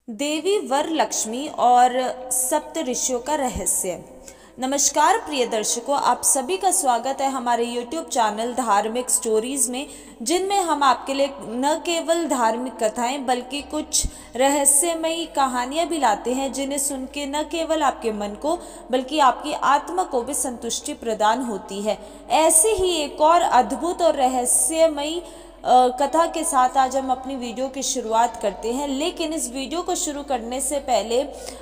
देवी वरलक्ष्मी और सप्त ऋषियों का रहस्य। नमस्कार प्रिय दर्शकों, आप सभी का स्वागत है हमारे YouTube चैनल धार्मिक स्टोरीज में, जिनमें हम आपके लिए न केवल धार्मिक कथाएं बल्कि कुछ रहस्यमयी कहानियां भी लाते हैं, जिन्हें सुन के न केवल आपके मन को बल्कि आपकी आत्मा को भी संतुष्टि प्रदान होती है। ऐसी ही एक और अद्भुत और रहस्यमयी कथा के साथ आज हम अपनी वीडियो की शुरुआत करते हैं। लेकिन इस वीडियो को शुरू करने से पहले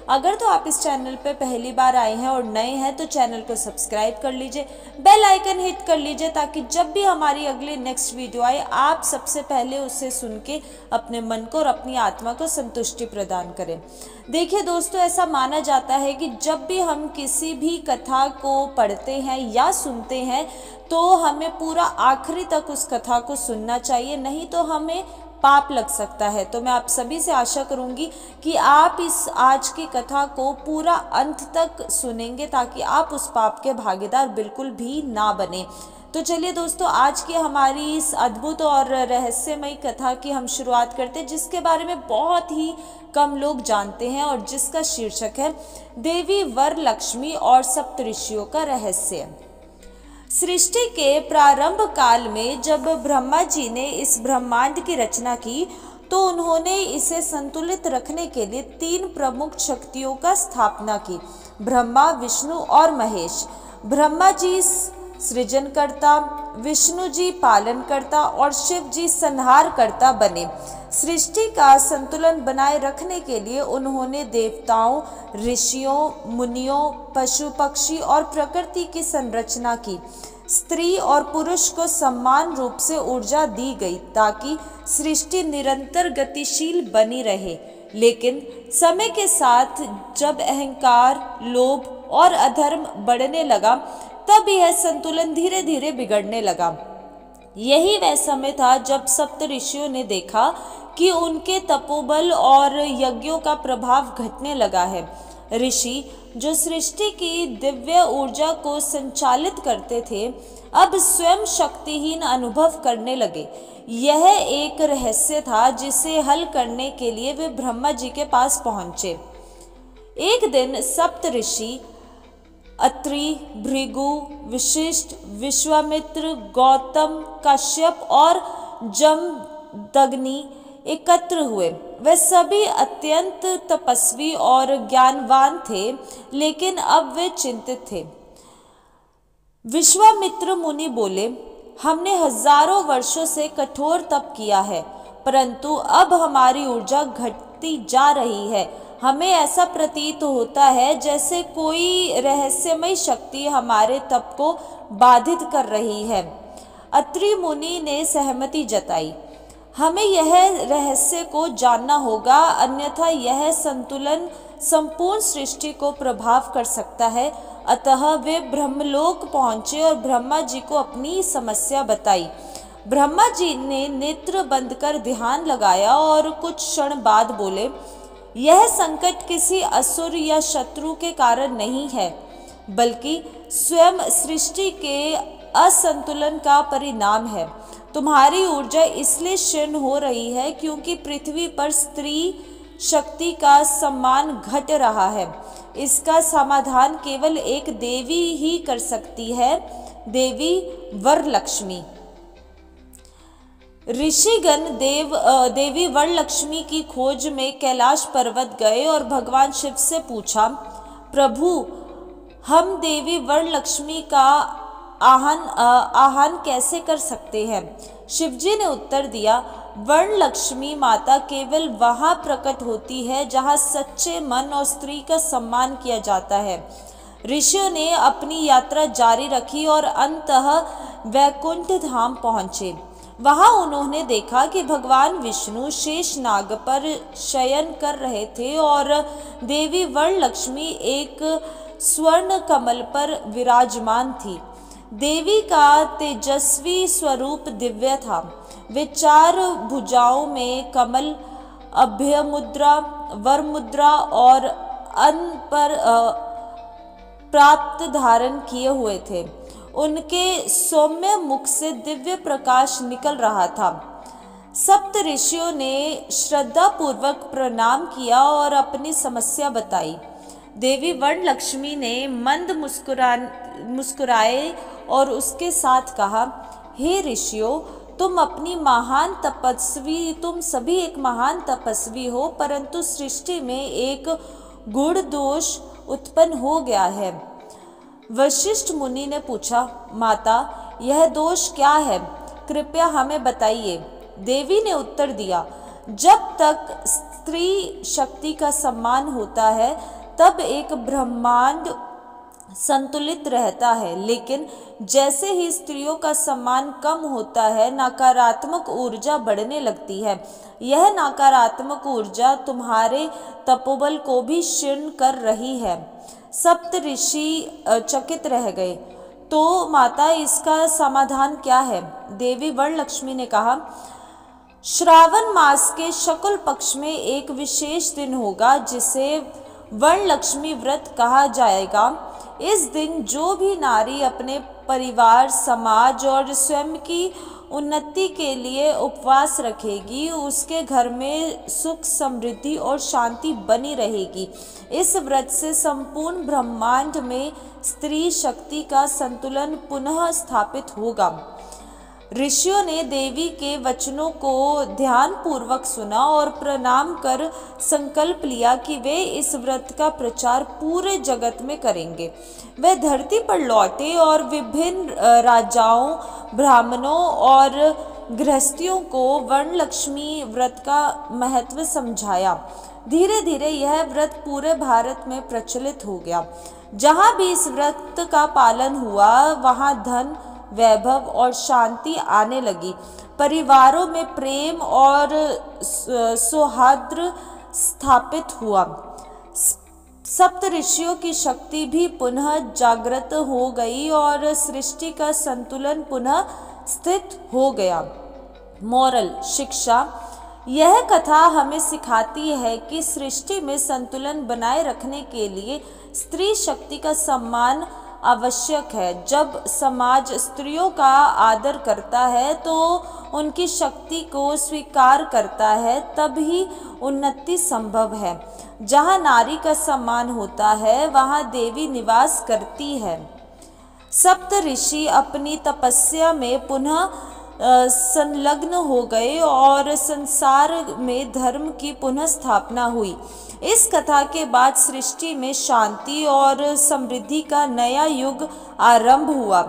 अगर तो आप इस चैनल पर पहली बार आए हैं और नए हैं तो चैनल को सब्सक्राइब कर लीजिए, बेल आइकन हिट कर लीजिए, ताकि जब भी हमारी अगली नेक्स्ट वीडियो आए आप सबसे पहले उसे सुन के अपने मन को और अपनी आत्मा को संतुष्टि प्रदान करें। देखिए दोस्तों, ऐसा माना जाता है कि जब भी हम किसी भी कथा को पढ़ते हैं या सुनते हैं तो हमें पूरा आखिरी तक उस कथा को सुनना चाहिए, नहीं तो हमें पाप लग सकता है। तो मैं आप सभी से आशा करूंगी कि आप इस आज की कथा को पूरा अंत तक सुनेंगे, ताकि आप उस पाप के भागीदार बिल्कुल भी ना बने। तो चलिए दोस्तों, आज की हमारी इस अद्भुत और रहस्यमयी कथा की हम शुरुआत करते हैं, जिसके बारे में बहुत ही कम लोग जानते हैं और जिसका शीर्षक है देवी वरलक्ष्मी और सप्त ऋषियों का रहस्य। सृष्टि के प्रारंभ काल में जब ब्रह्मा जी ने इस ब्रह्मांड की रचना की तो उन्होंने इसे संतुलित रखने के लिए 3 प्रमुख शक्तियों का स्थापना की: ब्रह्मा, विष्णु और महेश। ब्रह्मा जी सृजनकर्ता, विष्णु जी पालनकर्ता और शिव जी संहारकर्ता बने। सृष्टि का संतुलन बनाए रखने के लिए उन्होंने देवताओं, ऋषियों, मुनियों, पशु पक्षी और प्रकृति की संरचना की। स्त्री और पुरुष को समान रूप से ऊर्जा दी गई ताकि सृष्टि निरंतर गतिशील बनी रहे। लेकिन समय के साथ जब अहंकार, लोभ और अधर्म बढ़ने लगा तब यह संतुलन धीरे धीरे बिगड़ने लगा। यही वह समय था जब सप्त ऋषियों ने देखा कि उनके तपोबल और यज्ञों का प्रभाव घटने लगा है। ऋषि जो सृष्टि की दिव्य ऊर्जा को संचालित करते थे, अब स्वयं शक्तिहीन अनुभव करने लगे। यह एक रहस्य था जिसे हल करने के लिए वे ब्रह्मा जी के पास पहुंचे। एक दिन सप्त ऋषि अत्रि, भृगु, वशिष्ठ, विश्वामित्र, गौतम, कश्यप और जमदग्नि एकत्र हुए। वे सभी अत्यंत तपस्वी और ज्ञानवान थे, लेकिन अब वे चिंतित थे। विश्वामित्र मुनि बोले, हमने हजारों वर्षों से कठोर तप किया है, परंतु अब हमारी ऊर्जा घटती जा रही है। हमें ऐसा प्रतीत होता है जैसे कोई रहस्यमय शक्ति हमारे तप को बाधित कर रही है। अत्रि मुनि ने सहमति जताई, हमें यह रहस्य को जानना होगा, अन्यथा यह संतुलन संपूर्ण सृष्टि को प्रभाव कर सकता है। अतः वे ब्रह्मलोक पहुंचे और ब्रह्मा जी को अपनी समस्या बताई। ब्रह्मा जी ने नेत्र बंद कर ध्यान लगाया और कुछ क्षण बाद बोले, यह संकट किसी असुर या शत्रु के कारण नहीं है, बल्कि स्वयं सृष्टि के असंतुलन का परिणाम है। तुम्हारी ऊर्जा इसलिए क्षीण हो रही है क्योंकि पृथ्वी पर स्त्री शक्ति का सम्मान घट रहा है। इसका समाधान केवल एक देवी ही कर सकती है, देवी वरलक्ष्मी। ऋषिगण देवी वरलक्ष्मी की खोज में कैलाश पर्वत गए और भगवान शिव से पूछा, प्रभु, हम देवी वरलक्ष्मी का आह्वान कैसे कर सकते हैं? शिवजी ने उत्तर दिया, वरलक्ष्मी माता केवल वहां प्रकट होती है जहां सच्चे मन और स्त्री का सम्मान किया जाता है। ऋषियों ने अपनी यात्रा जारी रखी और अंततः वैकुंठ धाम पहुंचे। वहां उन्होंने देखा कि भगवान विष्णु शेष नाग पर शयन कर रहे थे और देवी वरलक्ष्मी एक स्वर्ण कमल पर विराजमान थी। देवी का तेजस्वी स्वरूप दिव्य था। वे 4 भुजाओं में कमल, अभय मुद्रा, वर मुद्रा और अन्न पर प्राप्त धारण किए हुए थे। उनके सौम्य मुख से दिव्य प्रकाश निकल रहा था। सप्त ऋषियों ने श्रद्धा पूर्वक प्रणाम किया और अपनी समस्या बताई। देवी वर्ण लक्ष्मी ने मंद मुस्कुराए और उसके साथ कहा, हे ऋषियों, तुम सभी एक महान तपस्वी हो, परंतु सृष्टि में एक गुण दोष उत्पन्न हो गया है। वशिष्ठ मुनि ने पूछा, माता, यह दोष क्या है? कृपया हमें बताइए। देवी ने उत्तर दिया, जब तक स्त्री शक्ति का सम्मान होता है तब एक ब्रह्मांड संतुलित रहता है, लेकिन जैसे ही स्त्रियों का सम्मान कम होता है नकारात्मक ऊर्जा बढ़ने लगती है। यह नकारात्मक ऊर्जा तुम्हारे तपोबल को भी क्षीण कर रही है। सप्त ऋषि चकित रह गए। तो माता, इसका समाधान क्या है? देवी वर्ण लक्ष्मी ने कहा, श्रावण मास के शुक्ल पक्ष में एक विशेष दिन होगा जिसे वर्ण लक्ष्मी व्रत कहा जाएगा। इस दिन जो भी नारी अपने परिवार, समाज और स्वयं की उन्नति के लिए उपवास रखेगी, उसके घर में सुख, समृद्धि और शांति बनी रहेगी। इस व्रत से संपूर्ण ब्रह्मांड में स्त्री शक्ति का संतुलन पुनः स्थापित होगा। ऋषियों ने देवी के वचनों को ध्यान पूर्वक सुना और प्रणाम कर संकल्प लिया कि वे इस व्रत का प्रचार पूरे जगत में करेंगे। वे धरती पर लौटे और विभिन्न राजाओं, ब्राह्मणों और गृहस्थियों को वर्ण लक्ष्मी व्रत का महत्व समझाया। धीरे धीरे यह व्रत पूरे भारत में प्रचलित हो गया। जहाँ भी इस व्रत का पालन हुआ वहाँ धन, वैभव और शांति आने लगी। परिवारों में प्रेम और सौहार्द स्थापित हुआ। सप्त ऋषियों की शक्ति भी पुनः जागृत हो गई और सृष्टि का संतुलन पुनः स्थित हो गया। मोरल, शिक्षा, यह कथा हमें सिखाती है कि सृष्टि में संतुलन बनाए रखने के लिए स्त्री शक्ति का सम्मान आवश्यक है। जब समाज स्त्रियों का आदर करता है तो उनकी शक्ति को स्वीकार करता है, तब ही उन्नति संभव है। जहाँ नारी का सम्मान होता है वहाँ देवी निवास करती है। सप्त ऋषि अपनी तपस्या में पुनः संलग्न हो गए और संसार में धर्म की पुनः स्थापना हुई। इस कथा के बाद सृष्टि में शांति और समृद्धि का नया युग आरंभ हुआ।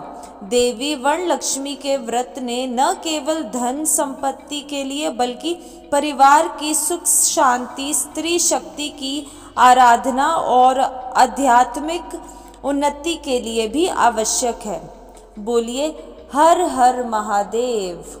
देवी वर्ण लक्ष्मी के व्रत ने न केवल धन संपत्ति के लिए बल्कि परिवार की सुख शांति, स्त्री शक्ति की आराधना और आध्यात्मिक उन्नति के लिए भी आवश्यक है। बोलिए हर हर महादेव।